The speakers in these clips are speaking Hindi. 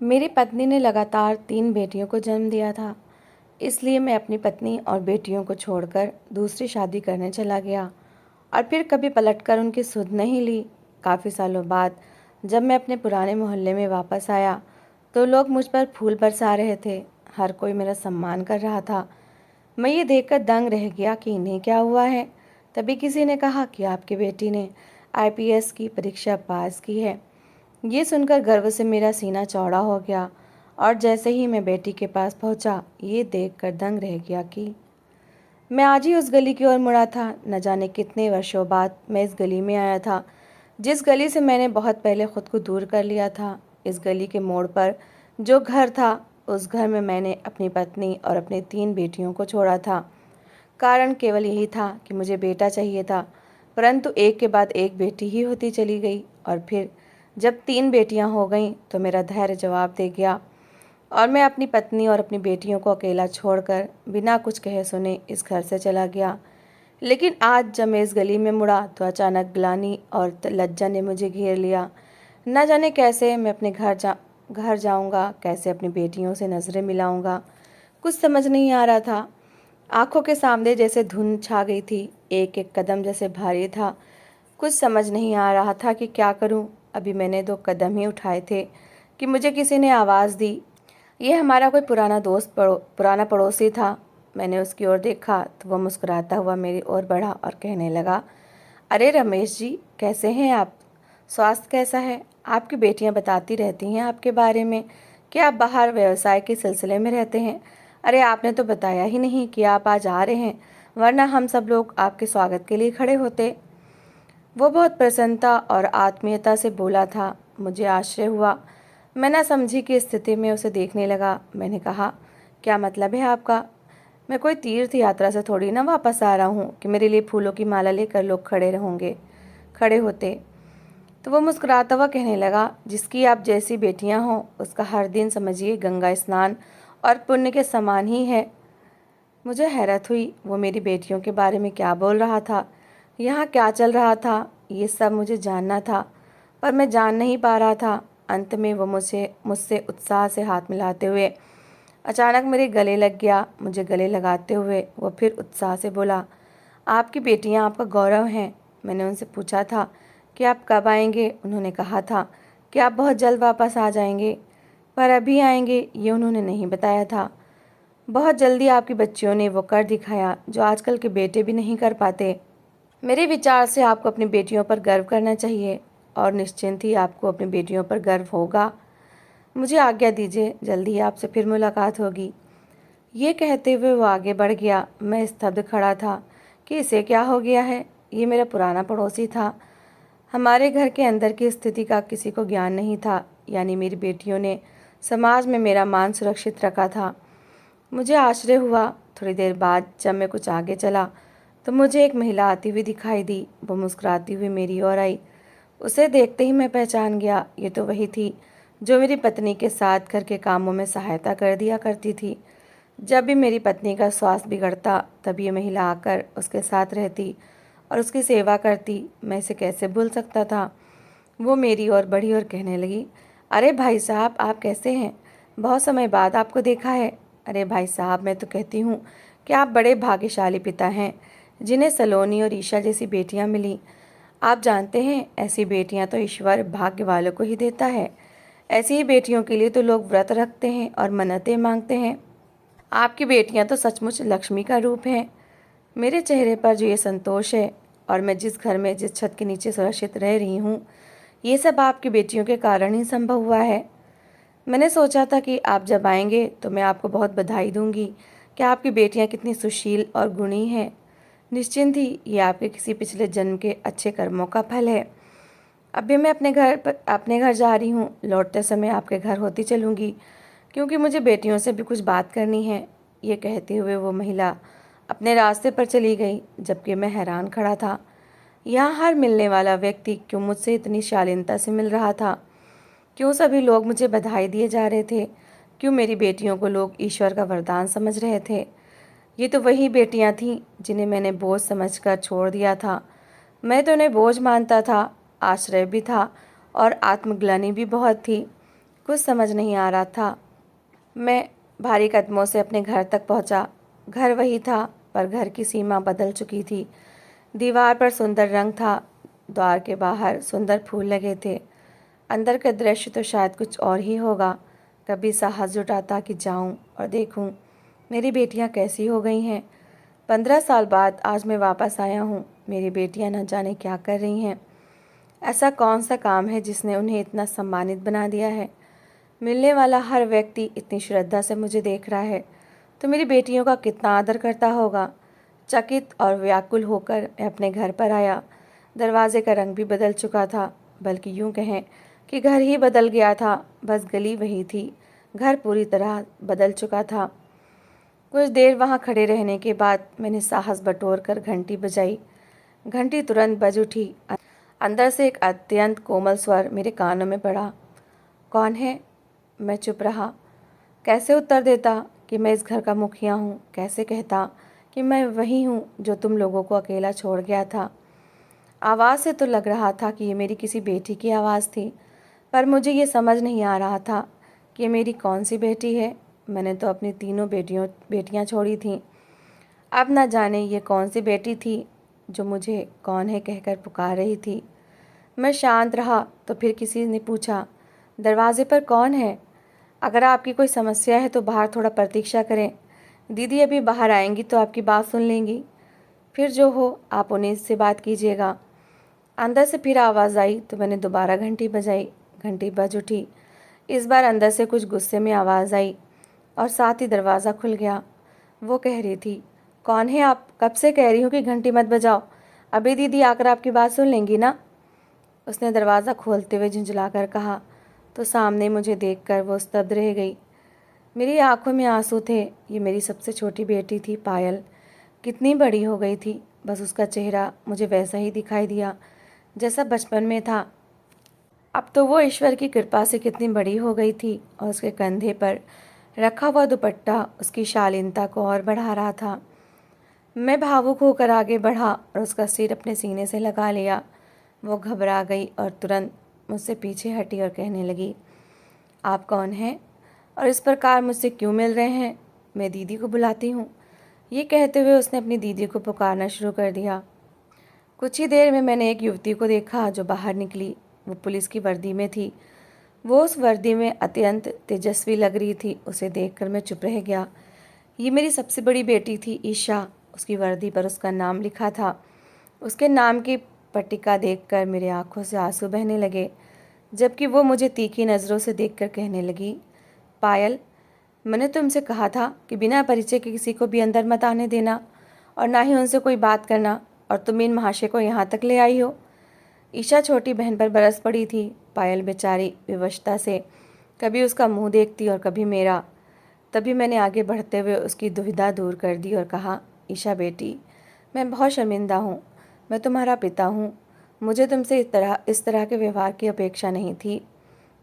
मेरी पत्नी ने लगातार 3 बेटियों को जन्म दिया था, इसलिए मैं अपनी पत्नी और बेटियों को छोड़कर दूसरी शादी करने चला गया और फिर कभी पलटकर उनकी सुध नहीं ली। काफ़ी सालों बाद जब मैं अपने पुराने मोहल्ले में वापस आया, तो लोग मुझ पर फूल बरसा रहे थे। हर कोई मेरा सम्मान कर रहा था। मैं ये देखकर दंग रह गया कि इन्हें क्या हुआ है। तभी किसी ने कहा कि आपकी बेटी ने आईपीएस की परीक्षा पास की है। ये सुनकर गर्व से मेरा सीना चौड़ा हो गया और जैसे ही मैं बेटी के पास पहुंचा, ये देखकर दंग रह गया कि मैं आज ही उस गली की ओर मुड़ा था। न जाने कितने वर्षों बाद मैं इस गली में आया था, जिस गली से मैंने बहुत पहले खुद को दूर कर लिया था। इस गली के मोड़ पर जो घर था, उस घर में मैंने अपनी पत्नी और अपनी 3 बेटियों को छोड़ा था। कारण केवल यही था कि मुझे बेटा चाहिए था, परंतु एक के बाद एक बेटी ही होती चली गई और फिर जब 3 बेटियां हो गईं तो मेरा धैर्य जवाब दे गया और मैं अपनी पत्नी और अपनी बेटियों को अकेला छोड़कर बिना कुछ कहे सुने इस घर से चला गया। लेकिन आज जब मैं इस गली में मुड़ा तो अचानक ग्लानि और लज्जा ने मुझे घेर लिया। न जाने कैसे मैं अपने घर जाऊंगा, कैसे अपनी बेटियों से नज़रें मिलाऊंगा, कुछ समझ नहीं आ रहा था। आंखों के सामने जैसे धुंध छा गई थी, एक एक कदम जैसे भारी था। कुछ समझ नहीं आ रहा था कि क्या करूं। अभी मैंने 2 कदम ही उठाए थे कि मुझे किसी ने आवाज़ दी। ये हमारा कोई पुराना पड़ोसी था। मैंने उसकी ओर देखा तो वह मुस्कुराता हुआ मेरी ओर बढ़ा और कहने लगा, अरे रमेश जी, कैसे हैं आप? स्वास्थ्य कैसा है? आपकी बेटियां बताती रहती हैं आपके बारे में कि आप बाहर व्यवसाय के सिलसिले में रहते हैं। अरे आपने तो बताया ही नहीं कि आप आज आ रहे हैं, वरना हम सब लोग आपके स्वागत के लिए खड़े होते। वो बहुत प्रसन्नता और आत्मीयता से बोला था। मुझे आश्चर्य हुआ। मैं ना समझी की स्थिति में उसे देखने लगा। मैंने कहा, क्या मतलब है आपका? मैं कोई तीर्थ यात्रा से थोड़ी ना वापस आ रहा हूँ कि मेरे लिए फूलों की माला लेकर लोग खड़े होते। तो वो मुस्कुराता हुआ कहने लगा, जिसकी आप जैसी बेटियां हों उसका हर दिन समझिए गंगा स्नान और पुण्य के समान ही है। मुझे हैरत हुई, वो मेरी बेटियों के बारे में क्या बोल रहा था, यहाँ क्या चल रहा था, ये सब मुझे जानना था, पर मैं जान नहीं पा रहा था। अंत में वो मुझसे उत्साह से हाथ मिलाते हुए अचानक मेरे गले लग गया। मुझे गले लगाते हुए वो फिर उत्साह से बोला, आपकी बेटियां आपका गौरव हैं। मैंने उनसे पूछा था कि आप कब आएंगे। उन्होंने कहा था कि आप बहुत जल्द वापस आ जाएंगे, पर अभी आएंगे ये उन्होंने नहीं बताया था। बहुत जल्दी आपकी बच्चियों ने वो कर दिखाया जो आजकल के बेटे भी नहीं कर पाते। मेरे विचार से आपको अपनी बेटियों पर गर्व करना चाहिए और निश्चिंत ही आपको अपनी बेटियों पर गर्व होगा। मुझे आज्ञा दीजिए, जल्दी ही आपसे फिर मुलाकात होगी। ये कहते हुए वो आगे बढ़ गया। मैं स्तब्ध खड़ा था कि इसे क्या हो गया है। ये मेरा पुराना पड़ोसी था। हमारे घर के अंदर की स्थिति का किसी को ज्ञान नहीं था, यानी मेरी बेटियों ने समाज में मेरा मान सुरक्षित रखा था। मुझे आश्चर्य हुआ। थोड़ी देर बाद जब मैं कुछ आगे चला तो मुझे एक महिला आती हुई दिखाई दी। वो मुस्कुराती हुई मेरी ओर आई। उसे देखते ही मैं पहचान गया। ये तो वही थी जो मेरी पत्नी के साथ घर के कामों में सहायता कर दिया करती थी। जब भी मेरी पत्नी का स्वास्थ्य बिगड़ता, तब ये महिला आकर उसके साथ रहती और उसकी सेवा करती। मैं इसे कैसे भूल सकता था। वो मेरी ओर बढ़ी और कहने लगी, अरे भाई साहब, आप कैसे हैं? बहुत समय बाद आपको देखा है। अरे भाई साहब, मैं तो कहती हूँ कि आप बड़े भाग्यशाली पिता हैं, जिन्हें सलोनी और ईशा जैसी बेटियाँ मिली। आप जानते हैं, ऐसी बेटियाँ तो ईश्वर भाग्य वालों को ही देता है। ऐसी ही बेटियों के लिए तो लोग व्रत रखते हैं और मन्नतें मांगते हैं। आपकी बेटियां तो सचमुच लक्ष्मी का रूप हैं। मेरे चेहरे पर जो ये संतोष है और मैं जिस घर में जिस छत के नीचे सुरक्षित रह रही हूँ, ये सब आपकी बेटियों के कारण ही संभव हुआ है। मैंने सोचा था कि आप जब आएंगे तो मैं आपको बहुत बधाई दूंगी कि आपकी बेटियां कितनी सुशील और गुणी हैं। निश्चिंत ही ये आपके किसी पिछले जन्म के अच्छे कर्मों का फल है। अभी मैं अपने घर जा रही हूँ। लौटते समय आपके घर होती चलूँगी, क्योंकि मुझे बेटियों से भी कुछ बात करनी है। ये कहते हुए वो महिला अपने रास्ते पर चली गई, जबकि मैं हैरान खड़ा था। यहाँ हर मिलने वाला व्यक्ति क्यों मुझसे इतनी शालीनता से मिल रहा था? क्यों सभी लोग मुझे बधाई दिए जा रहे थे? क्यों मेरी बेटियों को लोग ईश्वर का वरदान समझ रहे थे? ये तो वही बेटियां थीं जिन्हें मैंने बोझ समझकर छोड़ दिया था। मैं तो उन्हें बोझ मानता था, आश्रय भी था और आत्मग्लानि भी बहुत थी। कुछ समझ नहीं आ रहा था। मैं भारी कदमों से अपने घर तक पहुंचा। घर वही था, पर घर की सीमा बदल चुकी थी। दीवार पर सुंदर रंग था, द्वार के बाहर सुंदर फूल लगे थे। अंदर का दृश्य तो शायद कुछ और ही होगा। कभी साहस जुटाता कि जाऊं और देखूं मेरी बेटियां कैसी हो गई हैं। 15 साल बाद आज मैं वापस आया हूं। मेरी बेटियां न जाने क्या कर रही हैं। ऐसा कौन सा काम है जिसने उन्हें इतना सम्मानित बना दिया है। मिलने वाला हर व्यक्ति इतनी श्रद्धा से मुझे देख रहा है, तो मेरी बेटियों का कितना आदर करता होगा। चकित और व्याकुल होकर मैं अपने घर पर आया। दरवाजे का रंग भी बदल चुका था, बल्कि यूं कहें कि घर ही बदल गया था। बस गली वही थी, घर पूरी तरह बदल चुका था। कुछ देर वहां खड़े रहने के बाद मैंने साहस बटोर कर घंटी बजाई। घंटी तुरंत बज उठी। अंदर से एक अत्यंत कोमल स्वर मेरे कानों में पड़ा। कौन है? मैं चुप रहा। कैसे उत्तर देता कि मैं इस घर का मुखिया हूँ? कैसे कहता कि मैं वही हूँ जो तुम लोगों को अकेला छोड़ गया था? आवाज़ से तो लग रहा था कि ये मेरी किसी बेटी की आवाज़ थी, पर मुझे ये समझ नहीं आ रहा था कि ये मेरी कौन सी बेटी है। मैंने तो अपनी तीनों बेटियाँ छोड़ी थीं। अब ना जाने ये कौन सी बेटी थी जो मुझे कौन है कहकर पुकार रही थी। मैं शांत रहा तो फिर किसी ने पूछा, दरवाजे पर कौन है? अगर आपकी कोई समस्या है तो बाहर थोड़ा प्रतीक्षा करें। दीदी अभी बाहर आएंगी तो आपकी बात सुन लेंगी। फिर जो हो आप उन्हीं से बात कीजिएगा। अंदर से फिर आवाज़ आई तो मैंने दोबारा घंटी बजाई। घंटी बज उठी। इस बार अंदर से कुछ गुस्से में आवाज़ आई और साथ ही दरवाज़ा खुल गया। वो कह रही थी, कौन है आप? कब से कह रही हूँ कि घंटी मत बजाओ। अभी दीदी आकर आपकी बात सुन लेंगी ना। उसने दरवाज़ा खोलते हुए झुंझलाकर कहा। तो सामने मुझे देखकर वो स्तब्ध रह गई। मेरी आंखों में आंसू थे। ये मेरी सबसे छोटी बेटी थी, पायल। कितनी बड़ी हो गई थी। बस उसका चेहरा मुझे वैसा ही दिखाई दिया जैसा बचपन में था। अब तो वो ईश्वर की कृपा से कितनी बड़ी हो गई थी और उसके कंधे पर रखा हुआ दुपट्टा उसकी शालीनता को और बढ़ा रहा था। मैं भावुक होकर आगे बढ़ा और उसका सिर अपने सीने से लगा लिया। वो घबरा गई और तुरंत मुझसे पीछे हटी और कहने लगी, आप कौन हैं और इस प्रकार मुझसे क्यों मिल रहे हैं? मैं दीदी को बुलाती हूँ। ये कहते हुए उसने अपनी दीदी को पुकारना शुरू कर दिया। कुछ ही देर में मैंने एक युवती को देखा जो बाहर निकली। वो पुलिस की वर्दी में थी। वो उस वर्दी में अत्यंत तेजस्वी लग रही थी। उसे देखकर मैं चुप रह गया। ये मेरी सबसे बड़ी बेटी थी, ईशा। उसकी वर्दी पर उसका नाम लिखा था। उसके नाम की पट्टिका देखकर मेरे आंखों से आंसू बहने लगे, जबकि वो मुझे तीखी नज़रों से देखकर कहने लगी, पायल, मैंने तुमसे कहा था कि बिना परिचय के किसी को भी अंदर मत आने देना और ना ही उनसे कोई बात करना, और तुम इन महाशय को यहाँ तक ले आई हो। ईशा छोटी बहन पर बरस पड़ी थी। पायल बेचारी विवशता से कभी उसका मुंह देखती और कभी मेरा। तभी मैंने आगे बढ़ते हुए उसकी दुविधा दूर कर दी और कहा, ईशा बेटी, मैं बहुत शर्मिंदा हूँ। मैं तुम्हारा पिता हूँ। मुझे तुमसे इस तरह के व्यवहार की अपेक्षा नहीं थी।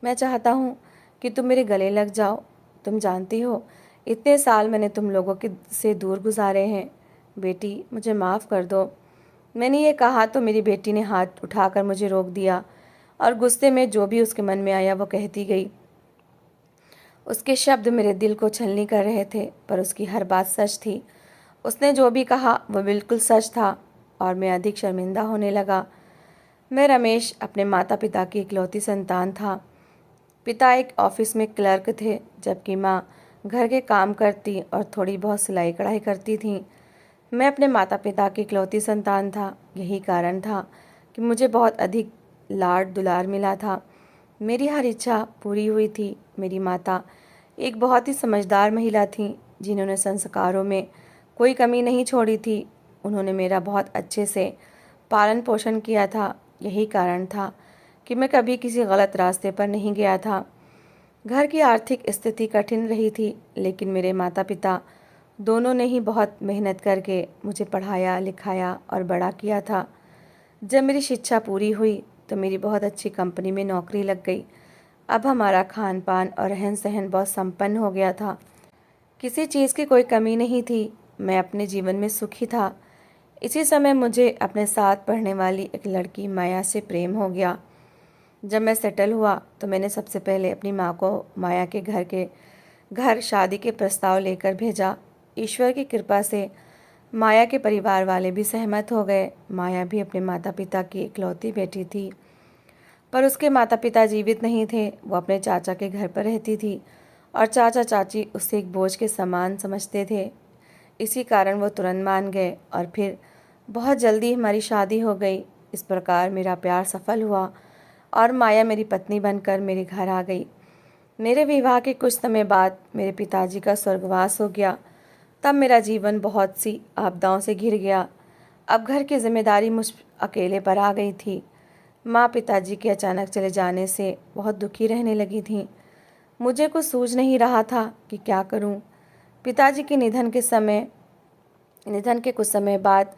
मैं चाहता हूँ कि तुम मेरे गले लग जाओ। तुम जानती हो, इतने साल मैंने तुम लोगों के से दूर गुजारे हैं। बेटी, मुझे माफ़ कर दो। मैंने ये कहा तो मेरी बेटी ने हाथ उठाकर मुझे रोक दिया और गुस्से में जो भी उसके मन में आया वो कहती गई। उसके शब्द मेरे दिल को छलनी कर रहे थे, पर उसकी हर बात सच थी। उसने जो भी कहा वो बिल्कुल सच था और मैं अधिक शर्मिंदा होने लगा। मैं रमेश अपने माता पिता की इकलौती संतान था। पिता एक ऑफिस में क्लर्क थे, जबकि माँ घर के काम करती और थोड़ी बहुत सिलाई कढ़ाई करती थीं। मैं अपने माता पिता की इकलौती संतान था। यही कारण था कि मुझे बहुत अधिक लाड दुलार मिला था। मेरी हर इच्छा पूरी हुई थी। मेरी माता एक बहुत ही समझदार महिला थीं, जिन्होंने संस्कारों में कोई कमी नहीं छोड़ी थी। उन्होंने मेरा बहुत अच्छे से पालन पोषण किया था। यही कारण था कि मैं कभी किसी गलत रास्ते पर नहीं गया था। घर की आर्थिक स्थिति कठिन रही थी, लेकिन मेरे माता पिता दोनों ने ही बहुत मेहनत करके मुझे पढ़ाया लिखाया और बड़ा किया था। जब मेरी शिक्षा पूरी हुई तो मेरी बहुत अच्छी कंपनी में नौकरी लग गई। अब हमारा खान पान और रहन सहन बहुत संपन्न हो गया था। किसी चीज़ की कोई कमी नहीं थी। मैं अपने जीवन में सुखी था। इसी समय मुझे अपने साथ पढ़ने वाली एक लड़की माया से प्रेम हो गया। जब मैं सेटल हुआ तो मैंने सबसे पहले अपनी माँ को माया के घर शादी के प्रस्ताव लेकर भेजा। ईश्वर की कृपा से माया के परिवार वाले भी सहमत हो गए। माया भी अपने माता पिता की इकलौती बेटी थी, पर उसके माता पिता जीवित नहीं थे। वो अपने चाचा के घर पर रहती थी और चाचा चाची उसे एक बोझ के समान समझते थे। इसी कारण वो तुरंत मान गए और फिर बहुत जल्दी हमारी शादी हो गई। इस प्रकार मेरा प्यार सफल हुआ और माया मेरी पत्नी बनकर मेरे घर आ गई। मेरे विवाह के कुछ समय बाद मेरे पिताजी का स्वर्गवास हो गया। तब मेरा जीवन बहुत सी आपदाओं से घिर गया। अब घर की जिम्मेदारी मुझ अकेले पर आ गई थी। माँ पिताजी के अचानक चले जाने से बहुत दुखी रहने लगी थीं। मुझे कुछ सूझ नहीं रहा था कि क्या करूं। पिताजी के निधन के कुछ समय बाद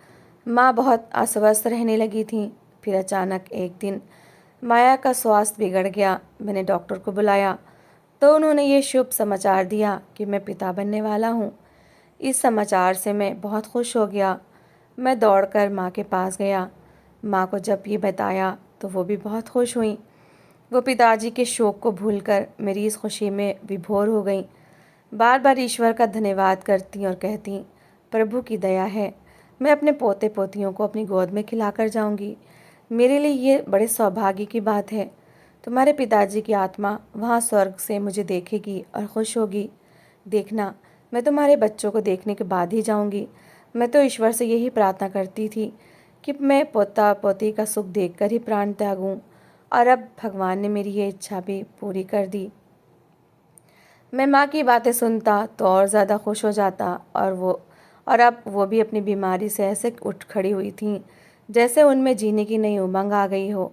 माँ बहुत अस्वस्थ रहने लगी थीं। फिर अचानक एक दिन माया का स्वास्थ्य बिगड़ गया। मैंने डॉक्टर को बुलाया तो उन्होंने ये शुभ समाचार दिया कि मैं पिता बनने वाला हूँ। इस समाचार से मैं बहुत खुश हो गया। मैं दौड़कर माँ के पास गया। माँ को जब ये बताया तो वो भी बहुत खुश हुई। वो पिताजी के शोक को भूलकर मेरी इस खुशी में विभोर हो गईं। बार बार ईश्वर का धन्यवाद करती और कहती, प्रभु की दया है, मैं अपने पोते पोतियों को अपनी गोद में खिलाकर जाऊंगी। मेरे लिए ये बड़े सौभाग्य की बात है। तुम्हारे पिताजी की आत्मा वहाँ स्वर्ग से मुझे देखेगी और खुश होगी। देखना, मैं तुम्हारे बच्चों को देखने के बाद ही जाऊंगी। मैं तो ईश्वर से यही प्रार्थना करती थी कि मैं पोता पोती का सुख देखकर ही प्राण त्यागूं, और अब भगवान ने मेरी ये इच्छा भी पूरी कर दी। मैं माँ की बातें सुनता तो और ज़्यादा खुश हो जाता, और अब वो भी अपनी बीमारी से ऐसे उठ खड़ी हुई थीं जैसे उनमें जीने की नई उमंग आ गई हो।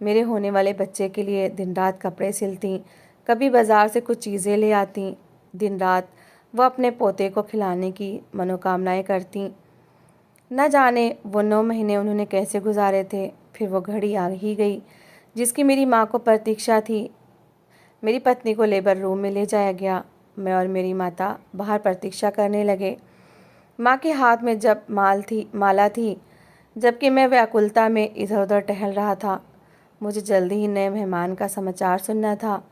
मेरे होने वाले बच्चे के लिए दिन रात कपड़े सिलती, कभी बाज़ार से कुछ चीज़ें ले आती। दिन रात वह अपने पोते को खिलाने की मनोकामनाएं करती। न जाने वो 9 महीने उन्होंने कैसे गुजारे थे। फिर वो घड़ी आ ही गई जिसकी मेरी माँ को प्रतीक्षा थी। मेरी पत्नी को लेबर रूम में ले जाया गया। मैं और मेरी माता बाहर प्रतीक्षा करने लगे। माँ के हाथ में जब माला थी, जबकि मैं व्याकुलता में इधर उधर टहल रहा था। मुझे जल्दी ही नए मेहमान का समाचार सुनना था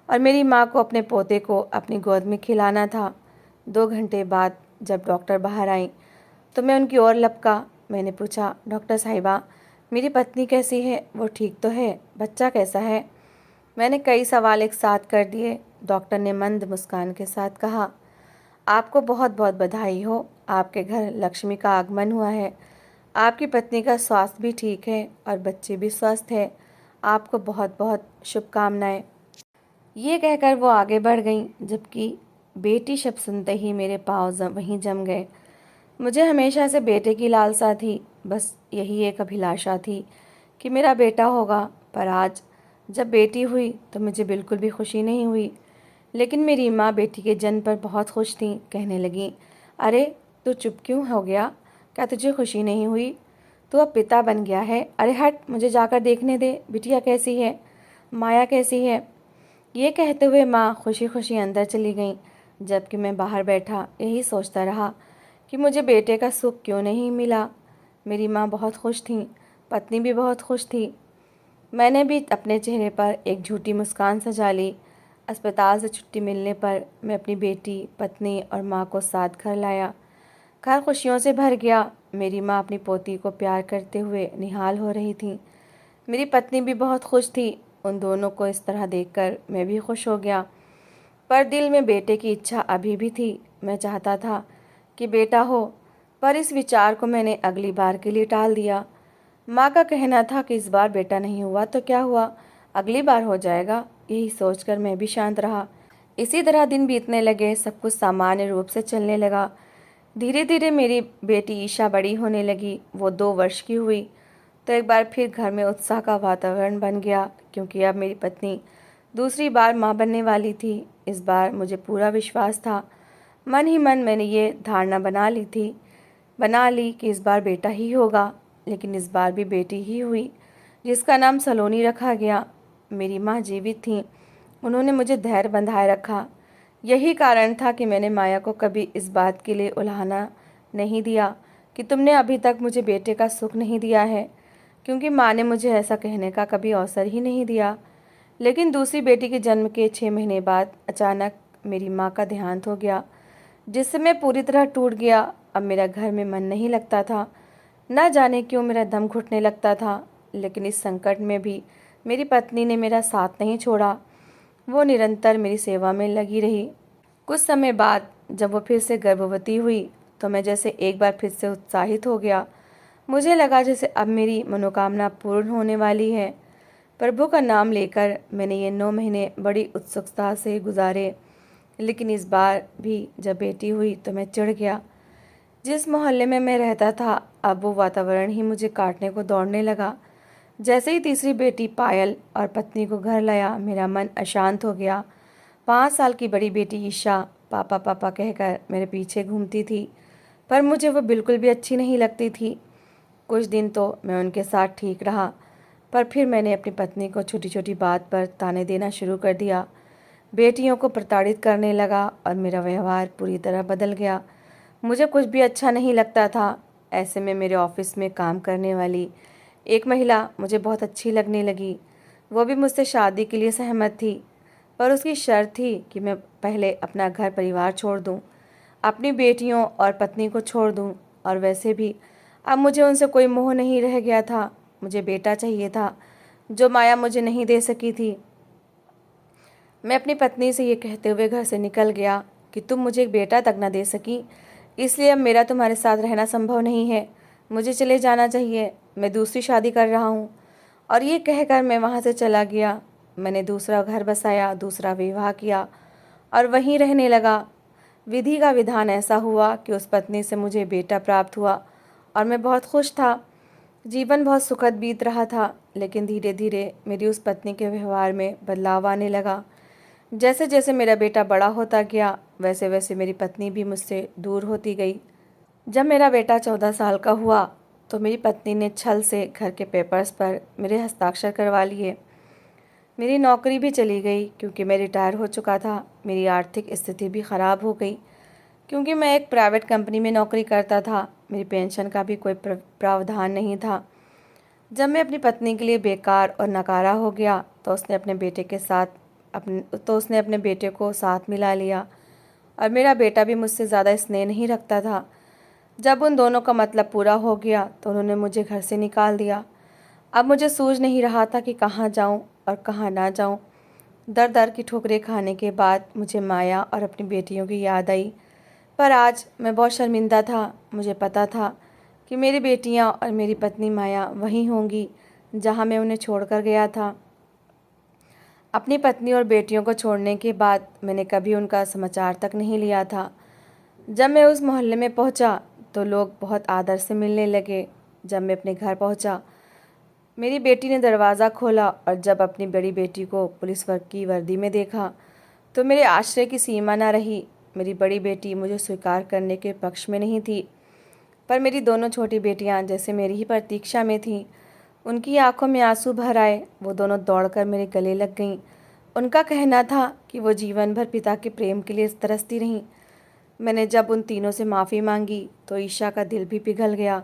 और मेरी माँ को अपने पोते को अपनी गोद में खिलाना था। 2 घंटे बाद जब डॉक्टर बाहर आई तो मैं उनकी ओर लपका। मैंने पूछा, डॉक्टर साहिबा, मेरी पत्नी कैसी है? वो ठीक तो है? बच्चा कैसा है? मैंने कई सवाल एक साथ कर दिए। डॉक्टर ने मंद मुस्कान के साथ कहा, आपको बहुत बहुत बधाई हो। आपके घर लक्ष्मी का आगमन हुआ है। आपकी पत्नी का स्वास्थ्य भी ठीक है और बच्चे भी स्वस्थ है। आपको बहुत बहुत शुभकामनाएं। ये कहकर वो आगे बढ़ गईं, जबकि बेटी शब्द सुनते ही मेरे पाँव वहीं जम गए। मुझे हमेशा से बेटे की लालसा थी। बस यही एक अभिलाषा थी कि मेरा बेटा होगा। पर आज जब बेटी हुई तो मुझे बिल्कुल भी खुशी नहीं हुई। लेकिन मेरी माँ बेटी के जन्म पर बहुत खुश थी। कहने लगी, अरे तू चुप क्यों हो गया? क्या तुझे खुशी नहीं हुई? तू अब पिता बन गया है। अरे हट, मुझे जाकर देखने दे, बिटिया कैसी है, माया कैसी है। ये कहते हुए माँ खुशी खुशी अंदर चली गई, जबकि मैं बाहर बैठा यही सोचता रहा कि मुझे बेटे का सुख क्यों नहीं मिला। मेरी माँ बहुत खुश थी, पत्नी भी बहुत खुश थी। मैंने भी अपने चेहरे पर एक झूठी मुस्कान सजा ली। अस्पताल से छुट्टी मिलने पर मैं अपनी बेटी, पत्नी और माँ को साथ घर लाया। घर खुशियों से भर गया। मेरी माँ अपनी पोती को प्यार करते हुए निहाल हो रही थी। मेरी पत्नी भी बहुत खुश थी। उन दोनों को इस तरह देखकर मैं भी खुश हो गया। पर दिल में बेटे की इच्छा अभी भी थी। मैं चाहता था कि बेटा हो, पर इस विचार को मैंने अगली बार के लिए टाल दिया। माँ का कहना था कि इस बार बेटा नहीं हुआ तो क्या हुआ, अगली बार हो जाएगा। यही सोचकर मैं भी शांत रहा। इसी तरह दिन बीतने लगे। सब कुछ सामान्य रूप से चलने लगा। धीरे धीरे मेरी बेटी ईशा बड़ी होने लगी। वो 2 वर्ष की हुई तो एक बार फिर घर में उत्साह का वातावरण बन गया, क्योंकि अब मेरी पत्नी दूसरी बार माँ बनने वाली थी। इस बार मुझे पूरा विश्वास था। मन ही मन मैंने ये धारणा बना ली कि इस बार बेटा ही होगा। लेकिन इस बार भी बेटी ही हुई, जिसका नाम सलोनी रखा गया। मेरी माँ जीवित थी। उन्होंने मुझे धैर्य बंधाए रखा। यही कारण था कि मैंने माया को कभी इस बात के लिए उलाहना नहीं दिया कि तुमने अभी तक मुझे बेटे का सुख नहीं दिया है। क्योंकि माँ ने मुझे ऐसा कहने का कभी अवसर ही नहीं दिया। लेकिन दूसरी बेटी के जन्म के 6 महीने बाद अचानक मेरी माँ का देहांत हो गया, जिससे मैं पूरी तरह टूट गया। अब मेरा घर में मन नहीं लगता था, ना जाने क्यों मेरा दम घुटने लगता था। लेकिन इस संकट में भी मेरी पत्नी ने मेरा साथ नहीं छोड़ा। वो निरंतर मेरी सेवा में लगी रही। कुछ समय बाद जब वो फिर से गर्भवती हुई तो मैं जैसे एक बार फिर से उत्साहित हो गया। मुझे लगा जैसे अब मेरी मनोकामना पूर्ण होने वाली है। प्रभु का नाम लेकर मैंने ये 9 महीने बड़ी उत्सुकता से गुजारे। लेकिन इस बार भी जब बेटी हुई तो मैं चिढ़ गया। जिस मोहल्ले में मैं रहता था, अब वो वातावरण ही मुझे काटने को दौड़ने लगा। जैसे ही तीसरी बेटी पायल और पत्नी को घर लाया, मेरा मन अशांत हो गया। 5 साल की बड़ी बेटी ईशा पापा पापा कहकर मेरे पीछे घूमती थी, पर मुझे वो बिल्कुल भी अच्छी नहीं लगती थी। कुछ दिन तो मैं उनके साथ ठीक रहा, पर फिर मैंने अपनी पत्नी को छोटी छोटी बात पर ताने देना शुरू कर दिया। बेटियों को प्रताड़ित करने लगा और मेरा व्यवहार पूरी तरह बदल गया। मुझे कुछ भी अच्छा नहीं लगता था। ऐसे में मेरे ऑफिस में काम करने वाली एक महिला मुझे बहुत अच्छी लगने लगी। वो भी मुझसे शादी के लिए सहमत थी, पर उसकी शर्त थी कि मैं पहले अपना घर परिवार छोड़ दूं, अपनी बेटियों और पत्नी को छोड़ दूं। और वैसे भी अब मुझे उनसे कोई मोह नहीं रह गया था। मुझे बेटा चाहिए था, जो माया मुझे नहीं दे सकी थी। मैं अपनी पत्नी से ये कहते हुए घर से निकल गया कि तुम मुझे एक बेटा तक न दे सकी, इसलिए अब मेरा तुम्हारे साथ रहना संभव नहीं है। मुझे चले जाना चाहिए, मैं दूसरी शादी कर रहा हूँ। और ये कहकर मैं वहाँ से चला गया। मैंने दूसरा घर बसाया, दूसरा विवाह किया और वहीं रहने लगा। विधि का विधान ऐसा हुआ कि उस पत्नी से मुझे बेटा प्राप्त हुआ और मैं बहुत खुश था। जीवन बहुत सुखद बीत रहा था। लेकिन धीरे धीरे मेरी उस पत्नी के व्यवहार में बदलाव आने लगा। जैसे जैसे मेरा बेटा बड़ा होता गया, वैसे वैसे मेरी पत्नी भी मुझसे दूर होती गई। जब मेरा बेटा 14 साल का हुआ तो मेरी पत्नी ने छल से घर के पेपर्स पर मेरे हस्ताक्षर करवा लिए। मेरी नौकरी भी चली गई क्योंकि मैं रिटायर हो चुका था। मेरी आर्थिक स्थिति भी ख़राब हो गई क्योंकि मैं एक प्राइवेट कंपनी में नौकरी करता था। मेरी पेंशन का भी कोई प्रावधान नहीं था। जब मैं अपनी पत्नी के लिए बेकार और नकारा हो गया तो उसने अपने बेटे को साथ मिला लिया और मेरा बेटा भी मुझसे ज़्यादा स्नेह नहीं रखता था। जब उन दोनों का मतलब पूरा हो गया तो उन्होंने मुझे घर से निकाल दिया। अब मुझे सूझ नहीं रहा था कि कहाँ जाऊँ और कहाँ ना जाऊँ। दर दर की ठोकरें खाने के बाद मुझे माया और अपनी बेटियों की याद आई। पर आज मैं बहुत शर्मिंदा था। मुझे पता था कि मेरी बेटियाँ और मेरी पत्नी माया वहीं होंगी जहाँ मैं उन्हें छोड़कर गया था। अपनी पत्नी और बेटियों को छोड़ने के बाद मैंने कभी उनका समाचार तक नहीं लिया था। जब मैं उस मोहल्ले में पहुंचा तो लोग बहुत आदर से मिलने लगे। जब मैं अपने घर पहुंचा, मेरी बेटी ने दरवाज़ा खोला और जब अपनी बड़ी बेटी को पुलिस वर्ग की वर्दी में देखा तो मेरे आश्चर्य की सीमा न रही। मेरी बड़ी बेटी मुझे स्वीकार करने के पक्ष में नहीं थी, पर मेरी दोनों छोटी बेटियां जैसे मेरी ही प्रतीक्षा में थीं। उनकी आंखों में आंसू भर आए। वो दोनों दौड़कर मेरे गले लग गईं। उनका कहना था कि वो जीवन भर पिता के प्रेम के लिए तरसती रहीं। मैंने जब उन तीनों से माफ़ी मांगी तो ईशा का दिल भी पिघल गया।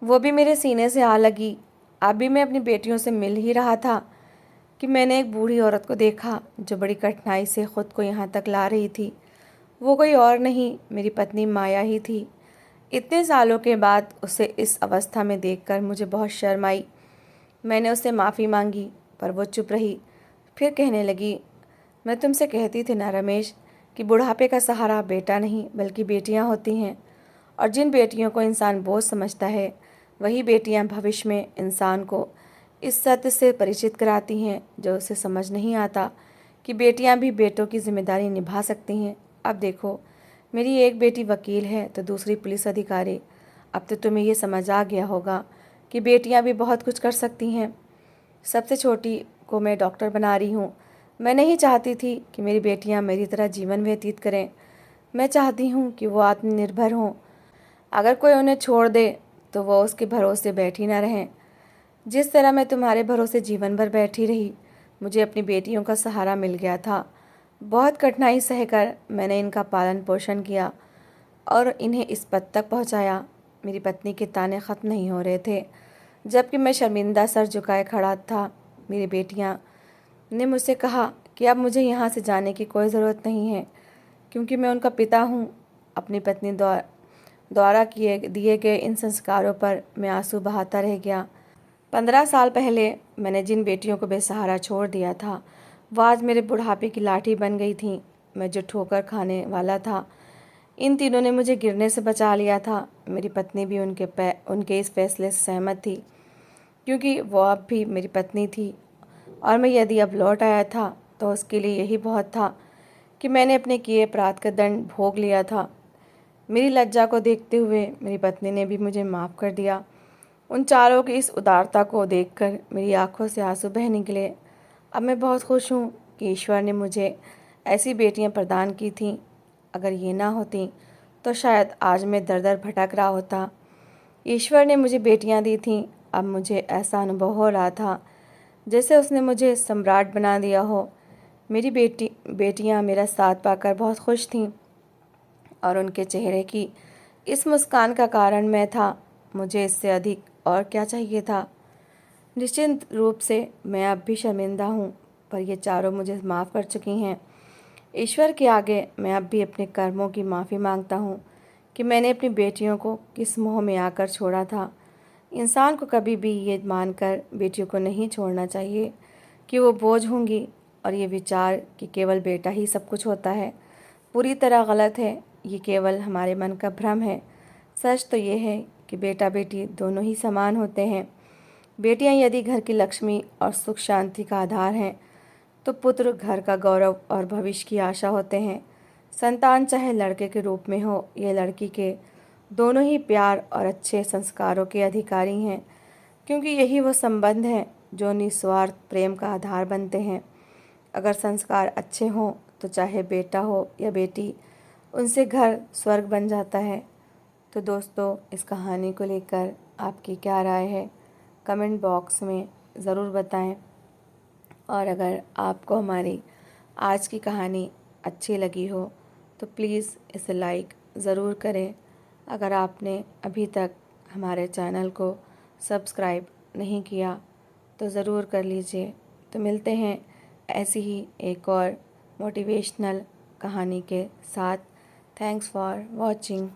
वो भी मेरे सीने से आ लगी। अभी मैं अपनी बेटियों से मिल ही रहा था कि मैंने एक बूढ़ी औरत को देखा जो बड़ी कठिनाई से ख़ुद को यहाँ तक ला रही थी। वो कोई और नहीं, मेरी पत्नी माया ही थी। इतने सालों के बाद उसे इस अवस्था में देखकर मुझे बहुत शर्म आई। मैंने उससे माफ़ी मांगी, पर वो चुप रही। फिर कहने लगी, मैं तुमसे कहती थी ना रमेश कि बुढ़ापे का सहारा बेटा नहीं बल्कि बेटियां होती हैं, और जिन बेटियों को इंसान बोझ समझता है वही बेटियां भविष्य में इंसान को इस सत्य से परिचित कराती हैं जो उसे समझ नहीं आता कि बेटियां भी बेटों की जिम्मेदारी निभा सकती हैं। अब देखो, मेरी एक बेटी वकील है तो दूसरी पुलिस अधिकारी। अब तो तुम्हें ये समझ आ गया होगा कि बेटियां भी बहुत कुछ कर सकती हैं। सबसे छोटी को मैं डॉक्टर बना रही हूँ। मैं नहीं चाहती थी कि मेरी बेटियाँ मेरी तरह जीवन व्यतीत करें। मैं चाहती हूँ कि वो आत्मनिर्भर हों। अगर कोई उन्हें छोड़ दे तो वो उसके भरोसे बैठी ना रहें। जिस तरह मैं तुम्हारे भरोसे जीवन भर बैठी रही, मुझे अपनी बेटियों का सहारा मिल गया था। बहुत कठिनाई सहकर मैंने इनका पालन पोषण किया और इन्हें इस पद तक पहुँचाया। मेरी पत्नी के ताने ख़त्म नहीं हो रहे थे। जबकि मैं शर्मिंदा सर झुकाए खड़ा था। मेरी बेटियां ने मुझसे कहा कि अब मुझे यहाँ से जाने की कोई ज़रूरत नहीं है, क्योंकि मैं उनका पिता हूँ। अपनी पत्नी द्वारा किए दिए गए इन संस्कारों पर मैं आंसू बहाता रह गया। 15 साल पहले मैंने जिन बेटियों को बेसहारा छोड़ दिया था, वो आज मेरे बुढ़ापे की लाठी बन गई थीं। मैं जो ठोकर खाने वाला था, इन तीनों ने मुझे गिरने से बचा लिया था। मेरी पत्नी भी उनके इस फैसले से सहमत थी, क्योंकि वो अब भी मेरी पत्नी थी, और मैं यदि अब लौट आया था तो उसके लिए यही बहुत था कि मैंने अपने किए अपराध का दंड भोग लिया था। मेरी लज्जा को देखते हुए मेरी पत्नी ने भी मुझे माफ़ कर दिया। उन चारों की इस उदारता को देखकर मेरी आंखों से आंसू बह निकले। अब मैं बहुत खुश हूँ कि ईश्वर ने मुझे ऐसी बेटियाँ प्रदान की थीं। अगर ये ना होती तो शायद आज मैं दर दर भटक रहा होता। ईश्वर ने मुझे बेटियाँ दी थीं। अब मुझे ऐसा अनुभव हो रहा था जैसे उसने मुझे सम्राट बना दिया हो। मेरी बेटियाँ मेरा साथ पाकर बहुत खुश थीं, और उनके चेहरे की इस मुस्कान का कारण मैं था। मुझे इससे अधिक और क्या चाहिए था। निश्चित रूप से मैं अब भी शर्मिंदा हूँ, पर ये चारों मुझे माफ़ कर चुकी हैं। ईश्वर के आगे मैं अब भी अपने कर्मों की माफ़ी मांगता हूँ कि मैंने अपनी बेटियों को किस मोह में आकर छोड़ा था। इंसान को कभी भी ये मानकर बेटियों को नहीं छोड़ना चाहिए कि वो बोझ होंगी, और ये विचार कि केवल बेटा ही सब कुछ होता है पूरी तरह गलत है। ये केवल हमारे मन का भ्रम है। सच तो ये है कि बेटा बेटी दोनों ही समान होते हैं। बेटियां यदि घर की लक्ष्मी और सुख शांति का आधार हैं, तो पुत्र घर का गौरव और भविष्य की आशा होते हैं। संतान चाहे लड़के के रूप में हो या लड़की के, दोनों ही प्यार और अच्छे संस्कारों के अधिकारी हैं, क्योंकि यही वो संबंध हैं जो निस्वार्थ प्रेम का आधार बनते हैं। अगर संस्कार अच्छे हों तो चाहे बेटा हो या बेटी, उनसे घर स्वर्ग बन जाता है। तो दोस्तों, इस कहानी को लेकर आपकी क्या राय है, कमेंट बॉक्स में ज़रूर बताएं। और अगर आपको हमारी आज की कहानी अच्छी लगी हो तो प्लीज़ इसे लाइक ज़रूर करें। अगर आपने अभी तक हमारे चैनल को सब्सक्राइब नहीं किया तो ज़रूर कर लीजिए। तो मिलते हैं ऐसी ही एक और मोटिवेशनल कहानी के साथ। Thanks for watching.